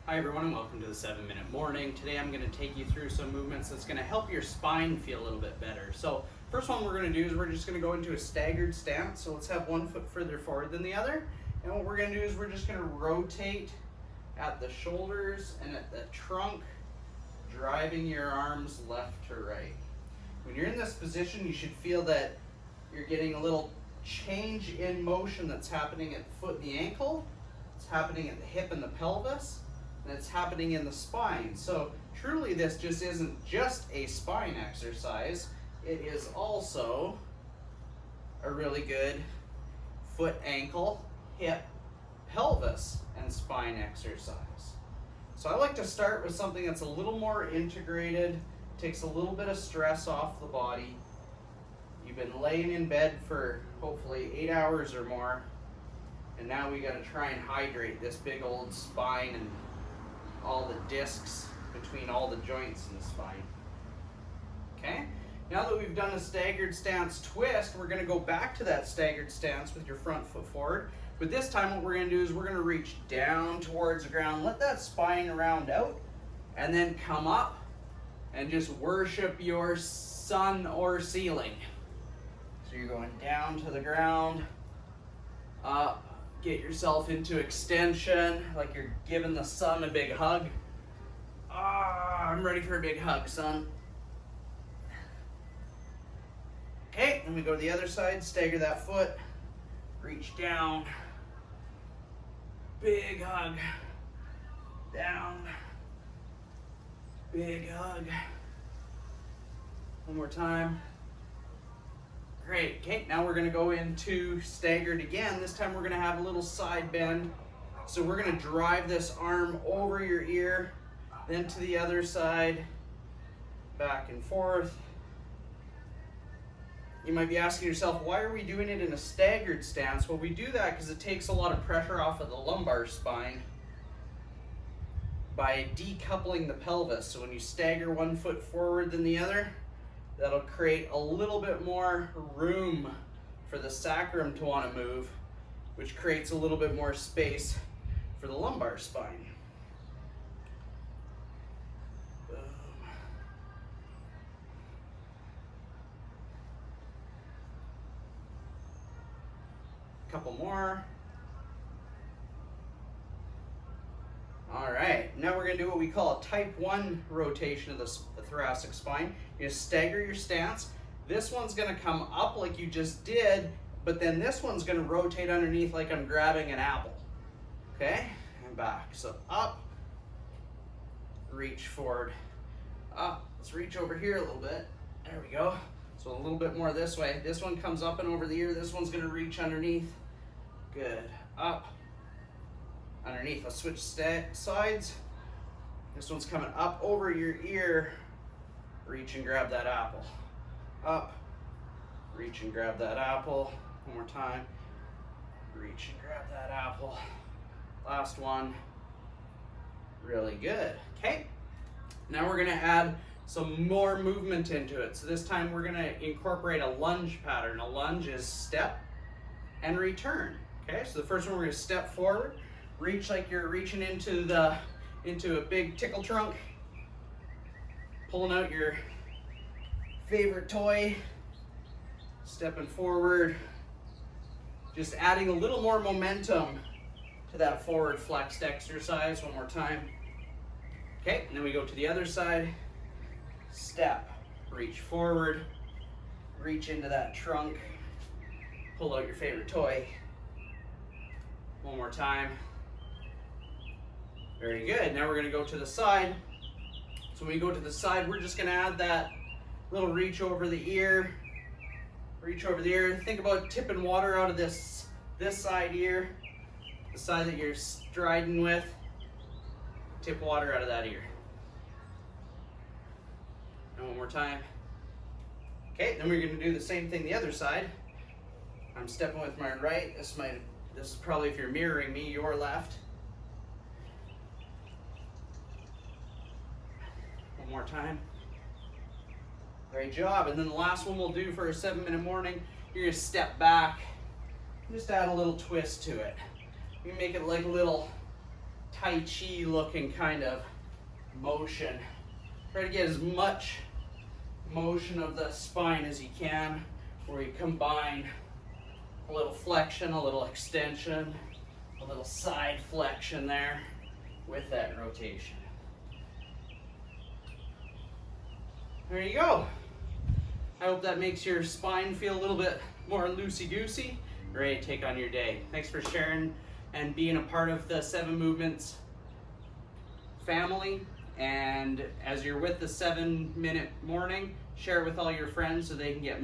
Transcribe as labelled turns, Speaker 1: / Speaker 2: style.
Speaker 1: Hi everyone and welcome to the 7-Minute Morning. Today I'm going to take you through some movements that's going to help your spine feel a little bit better. So first one we're going to do is we're just going to go into a staggered stance. So let's have one foot further forward than the other. And what we're going to do is we're just going to rotate at the shoulders and at the trunk, driving your arms left to right. When you're in this position, you should feel that you're getting a little change in motion that's happening at the foot and the ankle. It's happening at the hip and the pelvis. And it's happening in the spine. So truly this just isn't just a spine exercise, it is also a really good foot, ankle, hip, pelvis, and spine exercise. So I like to start with something that's a little more integrated, takes a little bit of stress off the body. You've been laying in bed for hopefully 8 hours or more, and now we gotta try and hydrate this big old spine and all the discs between all the joints in the spine. Okay, now that we've done a staggered stance twist, we're going to go back to that staggered stance with your front foot forward. But this time what we're going to do is we're going to reach down towards the ground, let that spine round out, and then come up and just worship your sun or ceiling. So you're going down to the ground, up, get yourself into extension, like you're giving the sun a big hug. I'm ready for a big hug, son. Okay, then we go to the other side, stagger that foot, reach down, big hug, down, big hug. One more time. Great, okay, now we're gonna go into staggered again. This time we're gonna have a little side bend. So we're gonna drive this arm over your ear, then to the other side, back and forth. You might be asking yourself, why are we doing it in a staggered stance? Well, we do that because it takes a lot of pressure off of the lumbar spine by decoupling the pelvis. So when you stagger one foot forward than the other, that'll create a little bit more room for the sacrum to want to move, which creates a little bit more space for the lumbar spine. Boom. A couple more. All right, now we're gonna do what we call a type 1 rotation of the thoracic spine. You stagger your stance. This one's gonna come up like you just did, but then this one's gonna rotate underneath like I'm grabbing an apple. Okay, and back. So up, reach forward, up. Let's reach over here a little bit. There we go. So a little bit more this way. This one comes up and over the ear. This one's gonna reach underneath. Good, up. Underneath, let's switch sides. This one's coming up over your ear. Reach and grab that apple. Up, reach and grab that apple. One more time. Reach and grab that apple. Last one. Really good. Okay, now we're gonna add some more movement into it. So this time we're gonna incorporate a lunge pattern. A lunge is step and return. Okay, so the first one we're gonna step forward. Reach like you're reaching into a big tickle trunk, pulling out your favorite toy, stepping forward, just adding a little more momentum to that forward flexed exercise. One more time. Okay, and then we go to the other side, step, reach forward, reach into that trunk, pull out your favorite toy. One more time. Very good. Now we're going to go to the side. So when we go to the side, we're just going to add that little reach over the ear. Reach over the ear. Think about tipping water out of this side ear, the side that you're striding with. Tip water out of that ear. And one more time. Okay, then we're going to do the same thing the other side. I'm stepping with my right. This is probably, if you're mirroring me, your left. One more time. Great job. And then the last one we'll do for a 7-minute morning, you're gonna step back, just add a little twist to it. You can make it like a little Tai Chi looking kind of motion. Try to get as much motion of the spine as you can, where you combine a little flexion, a little extension, a little side flexion there with that rotation. There you go. I hope that makes your spine feel a little bit more loosey-goosey, ready to take on your day. Thanks for sharing and being a part of the 7 Movements family. And as you're with the 7-minute morning, share it with all your friends so they can get moving.